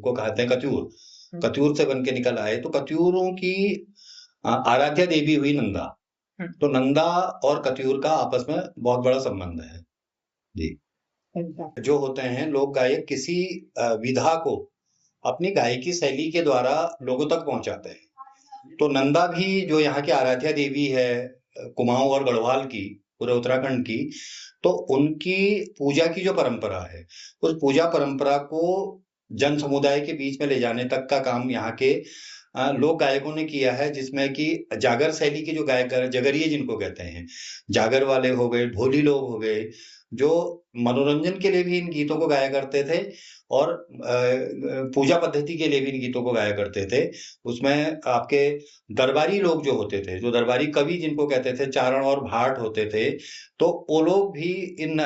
जिनको कहते हैं कत्यूर, कत्यूर से बन के निकल आए, तो कत्यूरों की आराध्या देवी हुई नंदा। तो नंदा और कत्यूर का आपस में बहुत बड़ा संबंध है जी। जो होते हैं लोक गायक किसी विधा को अपनी गायकी शैली के द्वारा लोगों तक पहुंचाते हैं। तो नंदा भी जो यहाँ की आराध्या देवी है कुमाऊं और गढ़वाल की, पूरे उत्तराखंड की, तो उनकी पूजा की जो परंपरा है, उस पूजा परंपरा को जन समुदाय के बीच में ले जाने तक का काम यहाँ के लोक गायकों ने किया है, जिसमें कि जागर शैली के जो गायक, जगरिये जिनको कहते हैं, जागर वाले हो गए, ढोली लोग हो गए, जो मनोरंजन के लिए भी इन गीतों को गाया करते थे और पूजा पद्धति के लिए भी इन गीतों को गाया करते थे। उसमें आपके दरबारी लोग जो होते थे, जो दरबारी कवि जिनको कहते थे, चारण और भाट होते थे, तो वो लोग भी इन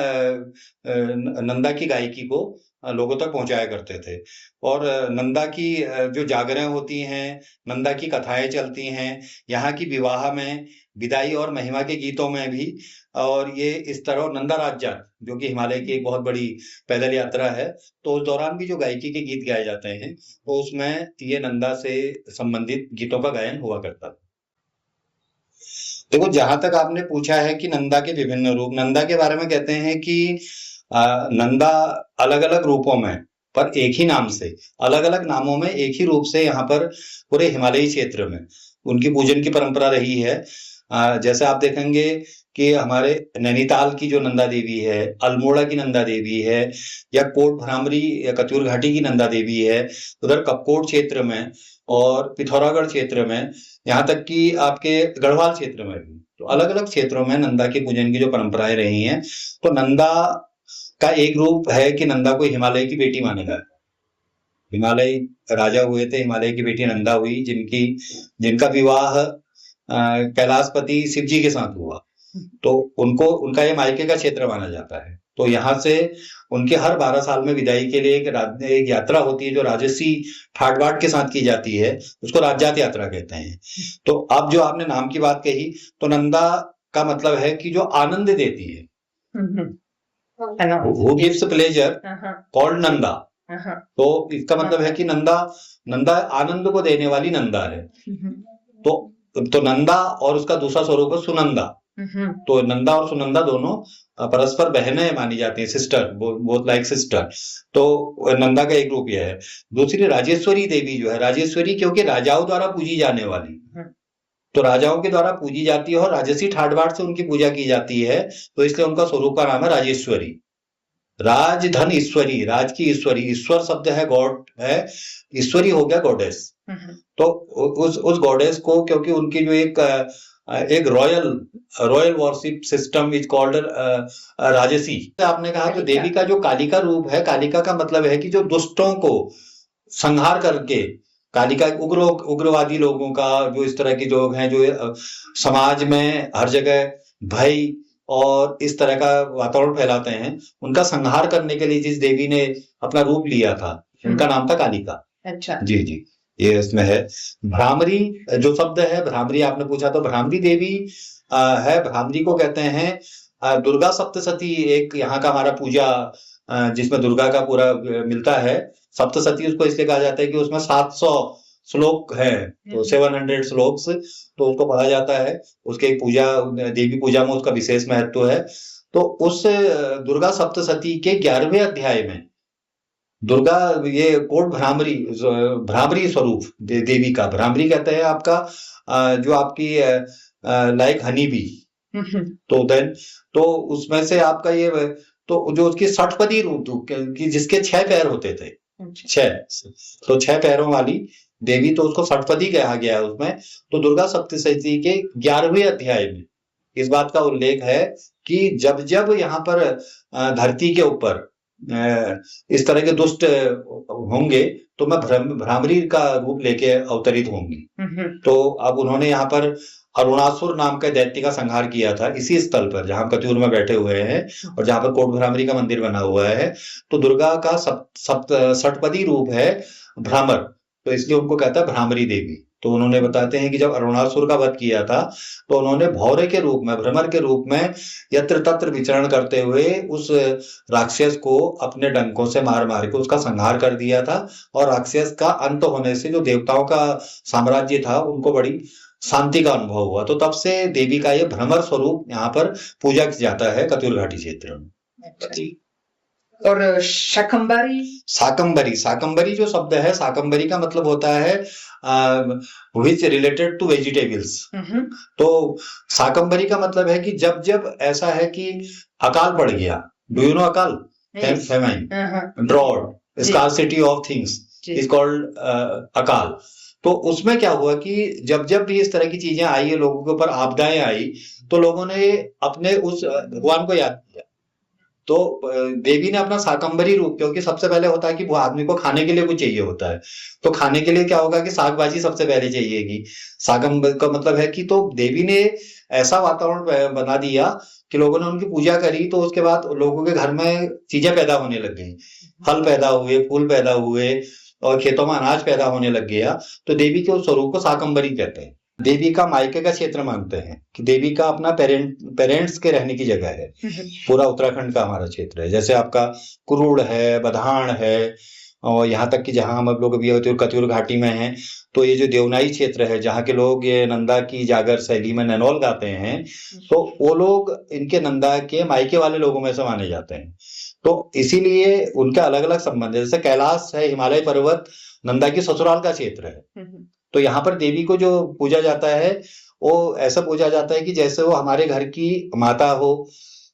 नंदा की गायकी को लोगों तक पहुंचाया करते थे। और नंदा की जो जागरें होती हैं, नंदा की कथाएं चलती हैं, यहाँ की विवाह में, विदाई और महिमा के गीतों में भी। और ये इस तरह नंदा राज्य जो कि हिमालय की एक बहुत बड़ी पैदल यात्रा है, तो उस दौरान भी जो गायकी के गीत गाए जाते हैं, तो उसमें ये नंदा से संबंधित गीतों का गायन हुआ करता था। देखो, जहां तक आपने पूछा है कि नंदा के विभिन्न रूप, नंदा के बारे में कहते हैं कि नंदा अलग अलग रूपों में, पर एक ही नाम से, अलग अलग नामों में एक ही रूप से यहाँ पर पूरे हिमालयी क्षेत्र में उनकी पूजन की परंपरा रही है। जैसे आप देखेंगे कि हमारे नैनीताल की जो नंदा देवी है, अल्मोड़ा की नंदा देवी है, या कोट भ्रामरी या कत्यूर घाटी की नंदा देवी है, उधर कपकोट क्षेत्र में और पिथौरागढ़ क्षेत्र में, यहाँ तक कि आपके गढ़वाल क्षेत्र में भी, तो अलग अलग क्षेत्रों में नंदा के पूजन की जो परंपराएं रही हैं। तो नंदा का एक रूप है कि नंदा को हिमालय की बेटी माना जाता है। हिमालय राजा हुए थे, हिमालय की बेटी नंदा हुई, जिनका विवाह कैलाशपति शिव जी के साथ हुआ, तो उनका ये मायके का क्षेत्र माना जाता है। तो यहाँ से उनके हर 12 साल में विदाई के लिए एक यात्रा होती है, जो राजसी ठाट बाट के साथ की जाती है, उसको राजजात यात्रा कहते हैं। तो अब जो आपने नाम की बात कही, तो नंदा का मतलब है कि जो आनंद देती है, who gives pleasure called Nanda. तो इसका मतलब है कि नंदा आनंद को देने वाली नंदा है। तो नंदा और उसका दूसरा स्वरूप है सुनंदा। तो नंदा और सुनंदा दोनों परस्पर बहनें मानी जाती हैं, सिस्टर, बोथ लाइक सिस्टर। तो नंदा का एक रूप यह है। दूसरी राजेश्वरी देवी जो है, राजेश्वरी क्योंकि राजाओं द्वारा पूजी जाने वाली, तो राजाओं के द्वारा पूजी जाती है और राजसी ठाट बाट से उनकी पूजा की जाती है, तो इसलिए उनका स्वरूप का नाम है राजेश्वरी। राज धन ईश्वरी, राज की ईश्वरी, ईश्वर शब्द है गॉड है, ईश्वरी हो गया गॉडेस। तो उस गॉडेस को, क्योंकि उनकी जो एक royal worship system is called राजसी। आपने कहा तो देवी का जो कालिका रूप है, कालिका का मतलब है कि जो दुष्टों को संहार करके, कालिका उग्रवादी लोगों का, जो इस तरह के लोग हैं जो समाज में हर जगह भय और इस तरह का वातावरण फैलाते हैं, उनका संहार करने के लिए जिस देवी ने अपना रूप लिया था, उनका नाम था कालिका। अच्छा जी जी, ये इसमें है। भ्रामरी जो शब्द है, भ्रामरी आपने पूछा, तो भ्रामरी देवी है, भ्रामरी को कहते हैं दुर्गा सप्तशती। एक यहाँ का हमारा पूजा जिसमें दुर्गा का पूरा मिलता है, सप्तशती उसको इसलिए कहा जाता है कि उसमें 700 श्लोक है, तो 700 श्लोक्स, तो उसको पढ़ा जाता है। उसके एक पूजा, देवी पूजा में उसका विशेष महत्व है। तो उस दुर्गा सप्तशती के 11वें अध्याय में दुर्गा, ये कोट भ्रामरी स्वरूप देवी का, भ्रामरी कहते हैं आपका जो आपकी लाइक हनी बी, तो देन तो उसमें से आपका ये, तो जो उसकी षटपदी रूप की, जिसके 6 पैर होते थे, 6, तो 6 पैरों वाली देवी, तो उसको षटपदी कहा गया है उसमें। तो दुर्गा सप्तशती के 11वें अध्याय में इस बात का उल्लेख है कि जब जब यहाँ पर धरती के ऊपर इस तरह के दुष्ट होंगे, तो मैं भ्रामरी का रूप लेके अवतरित होंगी। तो अब उन्होंने यहाँ पर अरुणासुर नाम का दैत्य का संहार किया था, इसी स्थल पर जहां कत्यूर में बैठे हुए हैं और जहां पर कोट भ्रामरी का मंदिर बना हुआ है। तो दुर्गा का षटपदी रूप है भ्रामर, तो इसलिए उनको कहता है भ्रामरी देवी। तो उन्होंने बताते हैं कि जब अरुणासुर का वध किया था तो उन्होंने भौरे के रूप में, भ्रमर के रूप में यत्र तत्र विचरण करते हुए उस राक्षस को अपने डंकों से मार मार के उसका संहार कर दिया था। और राक्षस का अंत होने से जो देवताओं का साम्राज्य था उनको बड़ी शांति का अनुभव हुआ। तो तब से देवी का ये भ्रमर स्वरूप यहाँ पर पूजा किया जाता है कत्यूर घाटी क्षेत्र में। और शाकंभरी, शाकंभरी, शाकंभरी जो शब्द है, शाकंभरी का मतलब होता है विच रिलेटेड टू वेजिटेबल्स। तो शाकंभरी का मतलब है कि जब जब ऐसा है कि अकाल पड़ गया, do you know akal, famine, drought, scarcity of things is called akal. तो उसमें क्या हुआ कि जब जब भी इस तरह की चीजें आई है, लोगों के ऊपर आपदाएं आई, तो लोगों ने अपने उस भगवान को याद किया। तो देवी ने अपना शाकंभरी रूप, क्योंकि सबसे पहले होता है कि वो आदमी को खाने के लिए कुछ चाहिए होता है, तो खाने के लिए क्या होगा कि साग भाजी सबसे पहले चाहिएगी। शाकंभरी का मतलब है कि तो देवी ने ऐसा वातावरण बना दिया कि लोगों ने उनकी पूजा करी, तो उसके बाद लोगों के घर में चीजें पैदा होने लग गई, फल पैदा हुए, फूल पैदा हुए और खेतों में अनाज पैदा होने लग गया। तो देवी के उस स्वरूप को शाकंभरी कहते हैं। देवी का मायके का क्षेत्र मानते हैं कि देवी का अपना पेरेंट्स के रहने की जगह है। पूरा उत्तराखंड का हमारा क्षेत्र है, जैसे आपका कुरुड़ है, बधान है, और यहाँ तक कि जहाँ हम लोग अभी कत्यूर घाटी में हैं, तो ये जो देवनाई क्षेत्र है जहाँ के लोग ये नंदा की जागर शैली में नैनोल गाते हैं, तो वो लोग इनके नंदा के मायके वाले लोगों में से माने जाते हैं। तो इसीलिए उनका अलग अलग संबंध है। जैसे कैलाश है, हिमालय पर्वत नंदा की ससुराल का क्षेत्र है। तो यहाँ पर देवी को जो पूजा जाता है वो ऐसा पूजा जाता है कि जैसे वो हमारे घर की माता हो,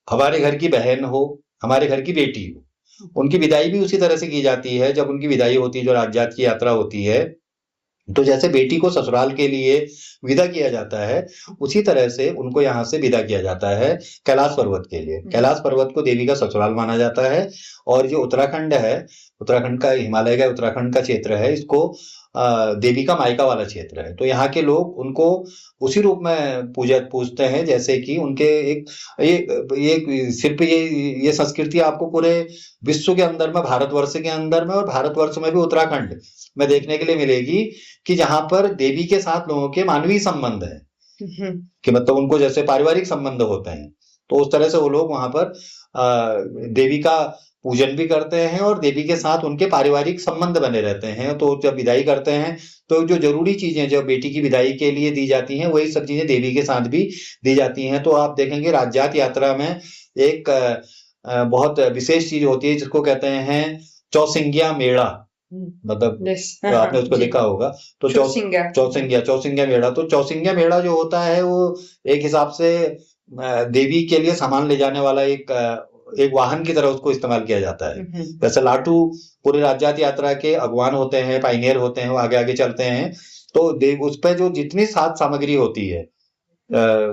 हमारे घर की बहन हो, हमारे घर की बेटी हो। उनकी विदाई भी उसी तरह से की जाती है। जब उनकी विदाई होती है, जो राज्यात की यात्रा होती है, तो जैसे बेटी को ससुराल के लिए विदा किया जाता है, उसी तरह से उनको यहाँ से विदा किया जाता है कैलाश पर्वत के लिए। कैलाश पर्वत को देवी का ससुराल माना जाता है। और जो उत्तराखंड है, उत्तराखंड का, हिमालय का उत्तराखंड का क्षेत्र है, इसको देवी का मायका वाला क्षेत्र है। तो यहाँ के लोग उनको उसी रूप में पूजते हैं, जैसे कि उनके ये सिर्फ ये संस्कृति आपको पूरे विश्व के अंदर में, भारतवर्ष के अंदर में और भारतवर्ष में भी उत्तराखंड में देखने के लिए मिलेगी कि जहां पर देवी के साथ लोगों के मानवीय संबंध है, कि मतलब उनको जैसे पारिवारिक संबंध होते हैं, तो उस तरह से वो लोग वहां पर देवी का पूजन भी करते हैं और देवी के साथ उनके पारिवारिक संबंध बने रहते हैं। तो जब विदाई करते हैं तो जो जरूरी चीजें जो बेटी की विदाई के लिए दी जाती हैं, वही सब चीजें देवी के साथ भी दी जाती हैं। तो आप देखेंगे राज्यात यात्रा में एक बहुत विशेष चीज होती है जिसको कहते हैं चौसिंगिया मेला, मतलब तो आपने उसको देखा होगा। तो चौसिंगिया मेला, तो चौसिंगिया मेला जो होता है वो एक हिसाब से देवी के लिए सामान ले जाने वाला एक वाहन की तरह उसको इस्तेमाल किया जाता है। जैसे लाटू पूरे राज्यात यात्रा के अगवान होते हैं, पाइनियर होते हैं, वो आगे आगे चलते हैं। तो उस पर जो जितनी साज सामग्री होती है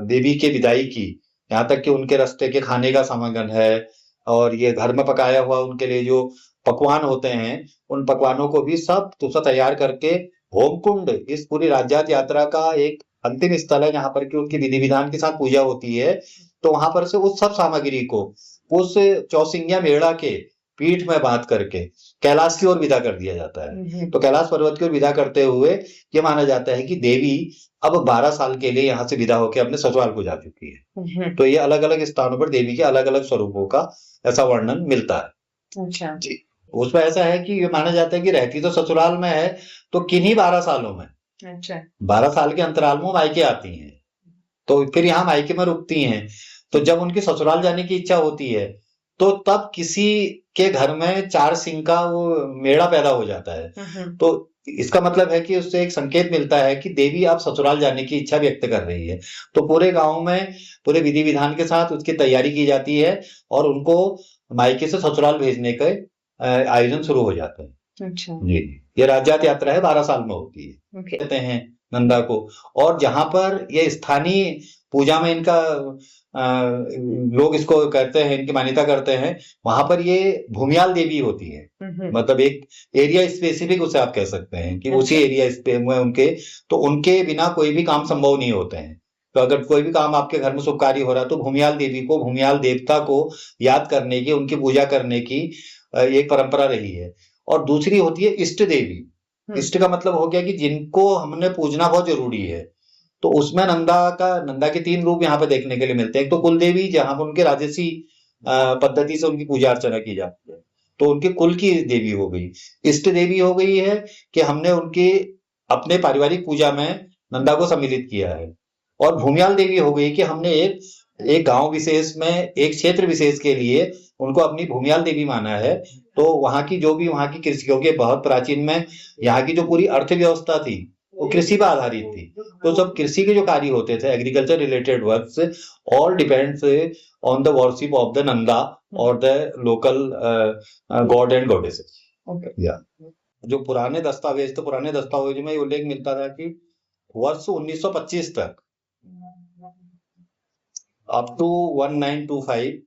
देवी के विदाई की, यहाँ तक कि उनके रास्ते के खाने का सामान है, और ये घर में पकाया हुआ उनके लिए जो पकवान होते हैं, उन पकवानों को भी सब तैयार करके होमकुंड, इस पूरी राज्यात यात्रा का एक अंतिम स्थल है जहां पर कि उनकी विधि विधान के साथ पूजा होती है। तो वहां पर से उस सब सामग्री को उस चौसिंगिया मेला के पीठ में बांध करके कैलाश की ओर विदा कर दिया जाता है। तो कैलाश पर्वत की ओर विदा करते हुए ये माना जाता है कि देवी अब 12 साल के लिए यहाँ से विदा होकर अपने ससुराल को जा चुकी है। तो ये अलग अलग स्थानों पर देवी के अलग अलग स्वरूपों का ऐसा वर्णन मिलता है। अच्छा जी, उसमें ऐसा है कि ये माना जाता है कि रहती तो ससुराल में है, तो किन्हीं 12 सालों में, अच्छा 12 साल के अंतराल में मायके आती हैं, तो फिर यहाँ मायके में रुकती हैं। तो जब उनकी ससुराल जाने की इच्छा होती है, तो तब किसी के घर में 4 सिंह का वो मेढ़ा पैदा हो जाता है। तो इसका मतलब है कि उससे एक संकेत मिलता है कि देवी अब ससुराल जाने की इच्छा व्यक्त कर रही है। तो पूरे गांव में पूरे विधि विधान के साथ उसकी तैयारी की जाती है और उनको मायके से ससुराल भेजने के आयोजन शुरू हो जाते हैं। अच्छा जी, ये राज्यात यात्रा है, 12 साल में होती है। कहते हैं नंदा को। और जहां पर ये स्थानीय पूजा में इनका लोग इसको कहते हैं, इनकी मान्यता करते हैं, वहां पर ये भूमियाल देवी होती है। मतलब एक एरिया स्पेसिफिक उसे आप कह सकते हैं कि उसी एरिया में उनके, तो उनके बिना कोई भी काम संभव नहीं होते हैं। तो अगर कोई भी काम आपके घर में शुभ कार्य हो रहा है, तो भूमियाल देवी को, भूमियाल देवता को याद करने की, उनकी पूजा करने की एक परंपरा रही है। और दूसरी होती है इष्ट देवी। इष्ट का मतलब हो गया कि जिनको हमने पूजना बहुत जरूरी है। तो उसमें नंदा के 3 रूप यहाँ पे देखने के लिए मिलते हैं। एक तो कुल देवी, जहां पर उनके राजसी पद्धति से उनकी पूजा अर्चना की जाती है, तो उनके कुल की देवी हो गई। इष्ट देवी हो गई है कि हमने उनकी अपने पारिवारिक पूजा में नंदा को सम्मिलित किया है। और भूमियाल देवी हो गई कि हमने एक गांव विशेष में, एक क्षेत्र विशेष के लिए उनको अपनी भूमियाल देवी माना है। तो वहां की जो भी वहां की कृषि, क्योंकि बहुत प्राचीन में यहाँ की जो पूरी अर्थव्यवस्था थी वो कृषि पर आधारित थी। तो सब कृषि के जो कार्य होते थे, agriculture related works, all depends on the worship of the Nanda और the local god and goddesses. या जो पुराने दस्तावेज में ये उल्लेख मिलता था कि वर्ष 1925 तक, अप टू 1925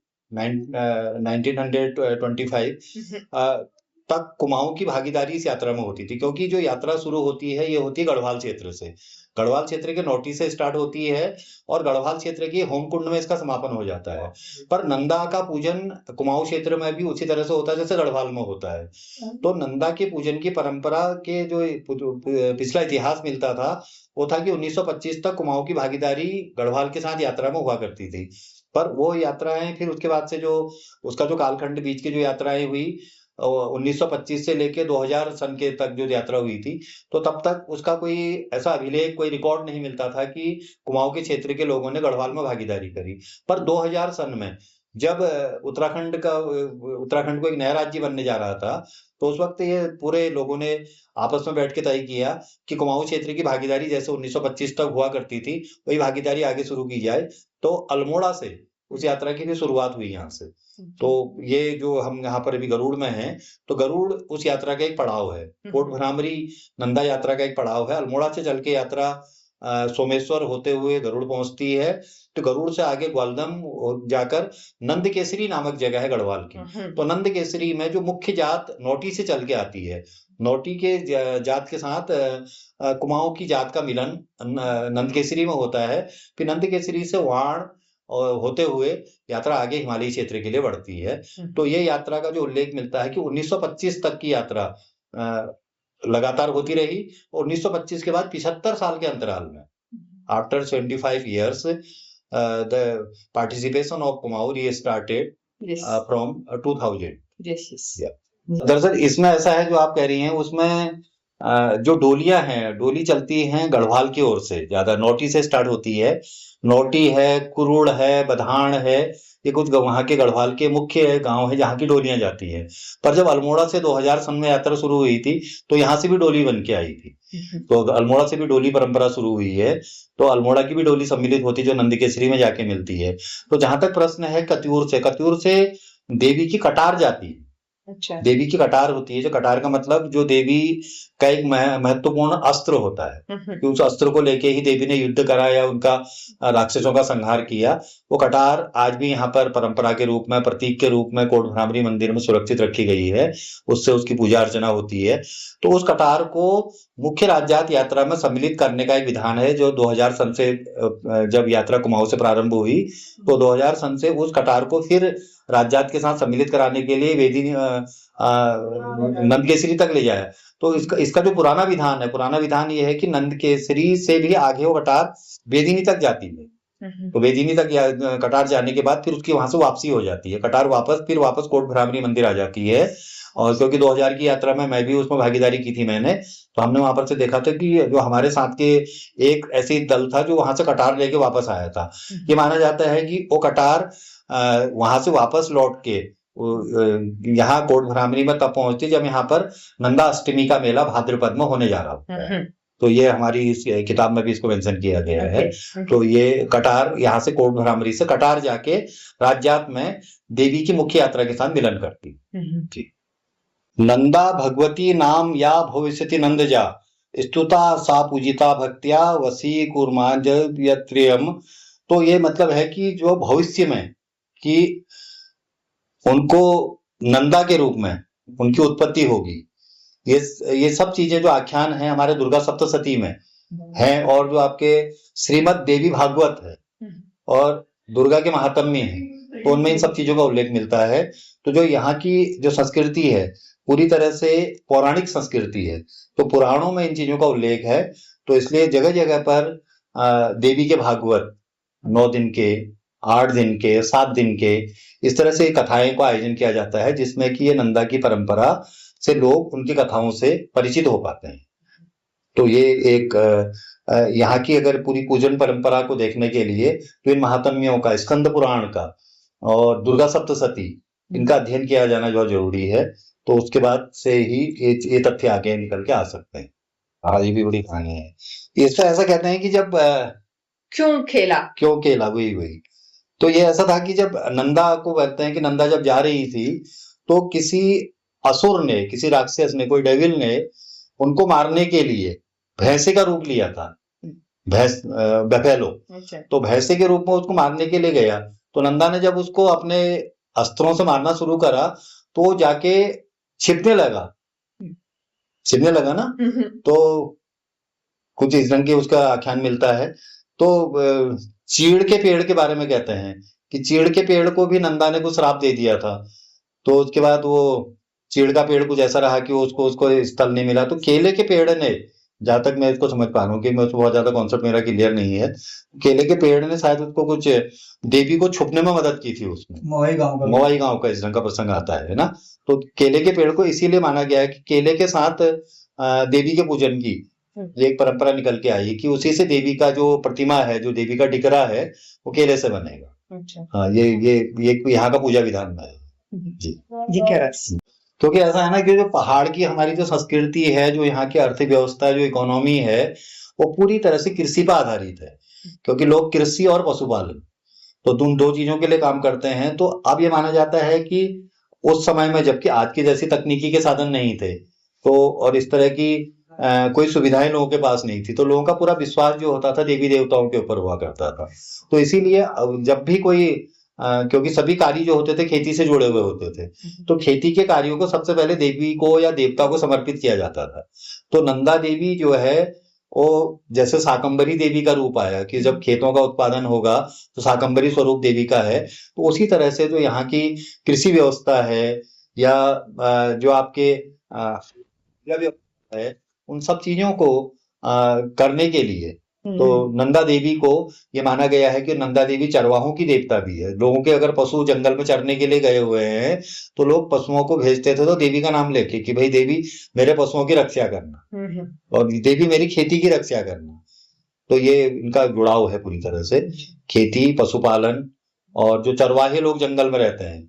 तक कुमाऊं की भागीदारी इस यात्रा में होती थी। क्योंकि जो यात्रा शुरू होती है ये होती है गढ़वाल क्षेत्र से, गढ़वाल क्षेत्र के नोटी से स्टार्ट होती है और गढ़वाल क्षेत्र की होमकुंड में इसका समापन हो जाता है। पर नंदा का पूजन कुमाऊं क्षेत्र में भी उसी तरह से होता है जैसे गढ़वाल में होता है। तो नंदा के पूजन की परंपरा के जो पिछला इतिहास मिलता था वो था कि 1925 तक कुमाऊं की भागीदारी गढ़वाल के साथ यात्रा में हुआ करती थी। पर वो यात्राएं फिर उसके बाद से जो उसका जो कालखंड बीच की जो यात्राएं हुई 1925 से लेके 2000 सन के तक जो यात्रा हुई थी, तो तब तक उसका कोई ऐसा अभिलेख, कोई रिकॉर्ड नहीं मिलता था कि कुमाऊं के क्षेत्र के लोगों ने गढ़वाल में भागीदारी करी। पर 2000 सन में जब उत्तराखंड को एक नया राज्य बनने जा रहा था, तो उस वक्त ये पूरे लोगों ने आपस में बैठ के तय किया कि कुमाऊं क्षेत्र की भागीदारी जैसे 1925 तक हुआ करती थी वही भागीदारी आगे शुरू की जाए। तो अल्मोड़ा से उस यात्रा की भी शुरुआत हुई यहाँ से। तो ये जो हम यहाँ पर अभी गरुड़ में हैं, तो गरुड़ उस यात्रा का एक पड़ाव है। कोट भ्रामरी नंदा यात्रा का एक पड़ाव है। अल्मोड़ा से चल के यात्रा सोमेश्वर होते हुए गरुड़ पहुंचती है। तो गरुड़ से आगे ग्वालदम जाकर नंद केसरी नामक जगह है गढ़वाल की। तो नंद केसरी में जो मुख्य जात नोटी से चल के आती है, नोटी के जात के साथ कुमाऊं की जात का मिलन नंद केसरी में होता है। फिर नंद केसरी से वाण और होते हुए यात्रा आगे हिमालयी क्षेत्र के लिए बढ़ती है। तो ये यात्रा का जो उल्लेख मिलता है कि 1925 तक की यात्रा लगातार होती रही। 1925 के बाद 75 साल के अंतराल में, after 25 years, the participation of Kumaon restarted from 2000. दरअसल इसमें ऐसा है जो आप कह रही हैं, उसमें जो डोलियां हैं, डोली चलती हैं गढ़वाल की ओर से, ज्यादा नोटी से स्टार्ट होती है। नोटी है, कुरुड़ है, बधान है, ये कुछ वहां के गढ़वाल के मुख्य गांव है जहाँ की डोलियां जाती हैं। पर जब अल्मोड़ा से 2000 सन में यात्रा शुरू हुई थी तो यहाँ से भी डोली बन के आई थी। तो अल्मोड़ा से भी डोली परंपरा शुरू हुई है। तो अल्मोड़ा की भी डोली सम्मिलित होती है जो नंदकेसरी में जाके मिलती है। तो जहां तक प्रश्न है कत्यूर से देवी की कटार जाती है। अच्छा। देवी की कटार होती है, जो कटार का मतलब जो देवी का एक महत्वपूर्ण अस्त्र होता है कि उस अस्त्र को लेके ही देवी ने युद्ध करा या उनका राक्षसों का संहार किया। वो कटार आज भी यहाँ पर परंपरा के रूप में, प्रतीक के रूप में कोट भ्रामरी मंदिर में सुरक्षित रखी गई है। उससे उसकी पूजा अर्चना होती है। तो उस कटार को मुख्य राज्यात यात्रा में सम्मिलित करने का एक विधान है जो 2000 सन से, जब यात्रा कुमाऊं से प्रारंभ हुई तो 2000 सन से उस कटार को फिर राज्यात के साथ सम्मिलित कराने के लिए वेदी नंदकेसरी तक ले जाया। तो इसका जो पुराना विधान ये है कि नंदकेसरी से भी आगे वो कटार वेदिनी तक जाती है। तो वेदिनी तक कटार जाने के बाद फिर उसकी वहां से वापसी हो जाती है। कटार वापस कोट भ्रामरी मंदिर आ जाती है। और क्योंकि 2000 की यात्रा में मैं भी उसमें भागीदारी की थी मैंने, तो हमने वहां पर से देखा था कि जो हमारे साथ के एक ऐसी दल था जो वहां से कटार लेके वापस आया था। ये माना जाता है कि वो कटार वहां से वापस लौट के यहाँ कोट भ्रामरी में तब पहुंचती जब यहाँ पर नंदा अष्टमी का मेला भाद्रपद में होने जा रहा होता है। तो ये हमारी इस किताब में भी इसको मेंशन किया गया है। तो ये कटार यहाँ से कोट भ्रामरी से कटार जाके राज्यात में देवी की मुख्य यात्रा के साथ मिलन करती। ठीक। नंदा भगवती नाम या भविष्यति नंदजा स्तुता सा पूजिता भक्त्या वसी कुर्मांजयत्रियम। तो ये मतलब है कि जो भविष्य में कि उनको नंदा के रूप में उनकी उत्पत्ति होगी, ये सब चीजें जो आख्यान है हमारे दुर्गा सप्तशती में है, और जो आपके श्रीमद देवी भागवत है और दुर्गा के महात्म्य है, तो उनमें इन सब चीजों का उल्लेख मिलता है। तो जो यहाँ की जो संस्कृति है पूरी तरह से पौराणिक संस्कृति है, तो पुराणों में इन चीजों का उल्लेख है। तो इसलिए जगह जगह पर देवी के भागवत 9 दिन के, 8 दिन के, 7 दिन के, इस तरह से कथाएं का आयोजन किया जाता है, जिसमें कि ये नंदा की परंपरा से लोग उनकी कथाओं से परिचित हो पाते हैं। तो ये एक यहाँ की अगर पूरी पूजन परंपरा को देखने के लिए तो इन महात्म्यों का, स्कंद पुराण का और दुर्गा सप्तशती, इनका अध्ययन किया जाना बहुत जरूरी है। तो उसके बाद से ही ये तथ्य आगे निकल के आ सकते हैं। हाँ, ये भी बड़ी कहानी है। इसमें ऐसा कहते हैं कि जब क्यों खेला वही तो ये ऐसा था कि जब नंदा को कहते हैं कि नंदा जब जा रही थी तो किसी असुर ने, किसी राक्षस ने, कोई डेविल ने उनको मारने के लिए भैंसे का रूप लिया था, बफेलो। तो भैंसे के रूप में उसको मारने के लिए गया, तो नंदा ने जब उसको अपने अस्त्रों से मारना शुरू करा तो जाके छिपने लगा ना। तो कुछ इस रंग की उसका आख्यान मिलता है। तो चीड़ के पेड़ के बारे में कहते हैं कि चीड़ के पेड़ को भी नंदा ने कुछ श्राप दे दिया था। तो उसके बाद वो चीड़ का पेड़ कुछ ऐसा रहा कि उसको स्थल नहीं मिला। तो केले के पेड़ ने, जहां तक मैं इसको समझ पा रहा हूँ कि मैं उसको बहुत ज्यादा कॉन्सेप्ट मेरा क्लियर नहीं है, केले के पेड़ ने शायद उसको कुछ देवी को छुपने में मदद की थी। उसमें मोवाई गांव का इस रंग का प्रसंग आता है ना। तो केले के पेड़ को इसीलिए माना गया है कि केले के साथ देवी के पूजन की एक परंपरा निकल के आई कि उसी से देवी का जो प्रतिमा है, जो देवी का टिकरा है, वो केले से बनेगा। अच्छा। हाँ, ये यहाँ का पूजा विधान है जी। क्योंकि ऐसा है ना कि जो पहाड़ की हमारी जो संस्कृति है, जो यहाँ की अर्थव्यवस्था, जो इकोनॉमी है, वो पूरी तरह से कृषि पर आधारित है। क्योंकि लोग कृषि और पशुपालन, तो तुम दो चीजों के लिए काम करते हैं। तो अब ये माना जाता है कि उस समय में, जबकि आज की जैसी तकनीकी के साधन नहीं थे, तो और इस तरह की कोई सुविधाएं लोगों के पास नहीं थी, तो लोगों का पूरा विश्वास जो होता था देवी देवताओं के ऊपर हुआ करता था। तो इसीलिए जब भी कोई क्योंकि सभी कार्य जो होते थे खेती से जुड़े हुए होते थे, तो खेती के कार्यों को सबसे पहले देवी को या देवता को समर्पित किया जाता था। तो नंदा देवी जो है वो जैसे शाकंभरी देवी का रूप आया कि जब खेतों का उत्पादन होगा तो शाकंभरी स्वरूप देवी का है, तो उसी तरह से जो यहाँ की कृषि व्यवस्था है या जो आपके है, उन सब चीजों को करने के लिए तो नंदा देवी को ये माना गया है कि नंदा देवी चरवाहों की देवता भी है। लोगों के अगर पशु जंगल में चरने के लिए गए हुए हैं तो लोग पशुओं को भेजते थे तो देवी का नाम लेके कि भाई देवी मेरे पशुओं की रक्षा करना और देवी मेरी खेती की रक्षा करना। तो ये इनका जुड़ाव है पूरी तरह से, खेती, पशुपालन। और जो चरवाहे लोग जंगल में रहते हैं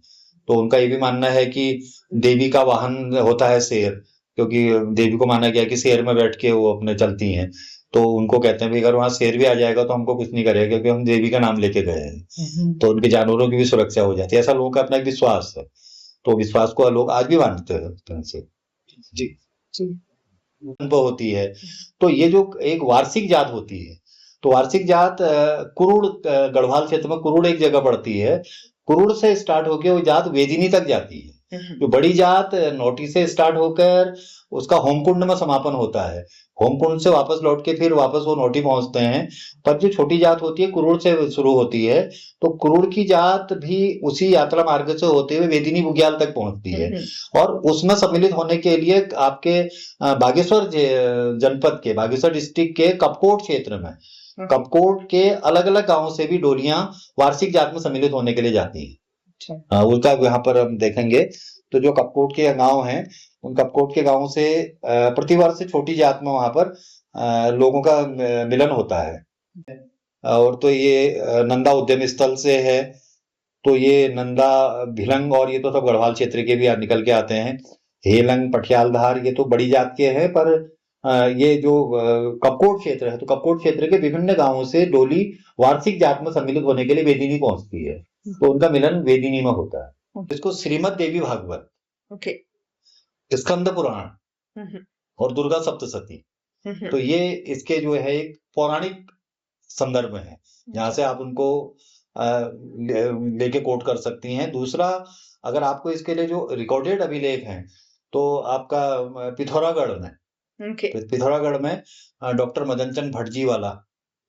तो उनका ये भी मानना है कि देवी का वाहन होता है शेर, क्योंकि देवी को माना गया कि शेर में बैठ के वो अपने चलती हैं। तो उनको कहते हैं भाई अगर वहां शेर भी आ जाएगा तो हमको कुछ नहीं करेगा, क्योंकि हम देवी का नाम लेके गए हैं। तो उनके जानवरों की भी सुरक्षा हो जाती है। ऐसा लोगों का अपना एक विश्वास है, तो विश्वास को लोग आज भी मानते हैं उस तरह से जी होती है। तो ये जो एक वार्षिक जात होती है, तो वार्षिक जात कुरुड़, गढ़वाल क्षेत्र में कुरुड़ एक जगह पड़ती है। कुरुड़ से स्टार्ट होकर वो जात वेदिनी तक जाती है। जो बड़ी जात नोटी से स्टार्ट होकर उसका होमकुंड में समापन होता है। होमकुंड से वापस लौट के फिर वापस वो नोटी पहुंचते हैं। पर जो छोटी जात होती है कुरुड़ से शुरू होती है, तो कुरुड़ की जात भी उसी यात्रा मार्ग से होते हुए वेदिनी बुग्याल तक पहुंचती है। और उसमें सम्मिलित होने के लिए आपके बागेश्वर जनपद के, बागेश्वर डिस्ट्रिक्ट के कपकोट क्षेत्र में, कपकोट के अलग अलग गांवों से भी डोलियां वार्षिक जात में सम्मिलित होने के लिए जाती है। उनका यहाँ पर हम देखेंगे तो जो कपकोट के गांव हैं, उन कपकोट के गांवों से प्रतिवर्ष छोटी जात में वहां पर लोगों का मिलन होता है। और तो ये नंदा उद्यम स्थल से है, तो ये नंदा, भिलंग और ये तो सब गढ़वाल क्षेत्र के भी निकल के आते हैं। हेलंग, पटियालधार ये तो बड़ी जात के हैं। पर ये जो कपकोट क्षेत्र है, तो कपकोट क्षेत्र के विभिन्न गांवों से डोली वार्षिक जात में सम्मिलित होने के लिए वेदिनी पहुंचती है। तो उनका मिलन वेदिनी में होता है। इसको श्रीमद देवी भागवत, स्कंद पुराण और दुर्गा सप्तशती, तो ये इसके जो है एक पौराणिक संदर्भ है, जहां से आप उनको लेके कोट कर सकती हैं। दूसरा, अगर आपको इसके लिए जो रिकॉर्डेड अभिलेख हैं, तो आपका पिथौरागढ़ में पिथौरागढ़ में डॉक्टर मदनचंद भटजी वाला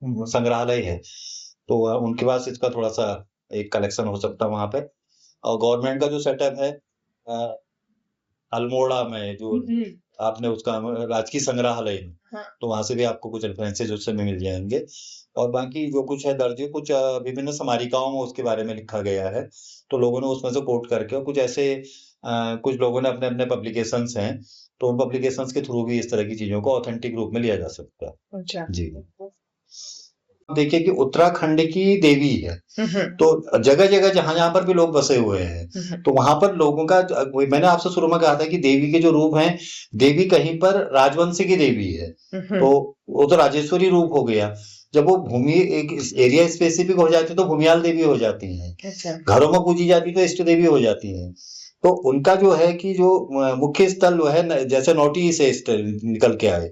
संग्रहालय है, तो उनके पास इसका थोड़ा सा एक कलेक्शन हो सकता है वहां पे। और गवर्नमेंट का जो सेटअप है, अल्मोड़ा में जो आपने उसका राजकीय संग्रहालय में, हाँ। तो वहां से भी आपको कुछ रेफरेंसेज उस समय मिल जाएंगे। और बाकी जो कुछ है दर्ज, कुछ विभिन्न स्मारिकाओं में उसके बारे में लिखा गया है, तो लोगों ने उसमें से कोट करके, और कुछ ऐसे कुछ लोगों ने अपने अपने पब्लिकेशंस हैं, तो उन पब्लिकेशंस के थ्रू भी इस तरह की चीजों को ऑथेंटिक रूप में लिया जा सकता है। अच्छा। जी। देखिए कि उत्तराखंड की देवी है, तो जगह जगह जहां जहां पर भी लोग बसे हुए हैं, तो वहां पर लोगों का, मैंने आपसे शुरू में कहा था कि देवी के जो रूप हैं, देवी कहीं पर राजवंशी की देवी है, तो वो तो राजेश्वरी रूप हो गया। जब वो भूमि एक एरिया स्पेसिफिक हो जाती है तो भूमियाल देवी हो जाती हैं। अच्छा। घरों में पूजी जाती तो इष्ट देवी हो जाती हैं। तो उनका जो है कि जो मुख्य स्थल जो है, जैसे नौटी से निकल के आए,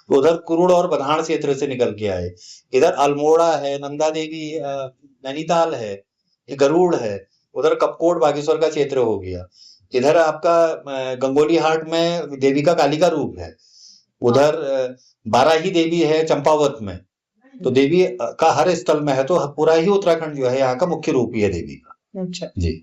उधर कुरुड़ और बधान क्षेत्र से निकल के आए, इधर अल्मोड़ा है, नंदा देवी नैनीताल है, गरुड़ है, उधर कपकोट बागेश्वर का क्षेत्र हो गया, इधर आपका गंगोली हाट में देवी का काली का रूप है, उधर बाराही देवी है चंपावत में, तो देवी का हर स्थल में है, तो पूरा ही उत्तराखंड जो है यहाँ का मुख्य रूप ही है देवी का। अच्छा जी।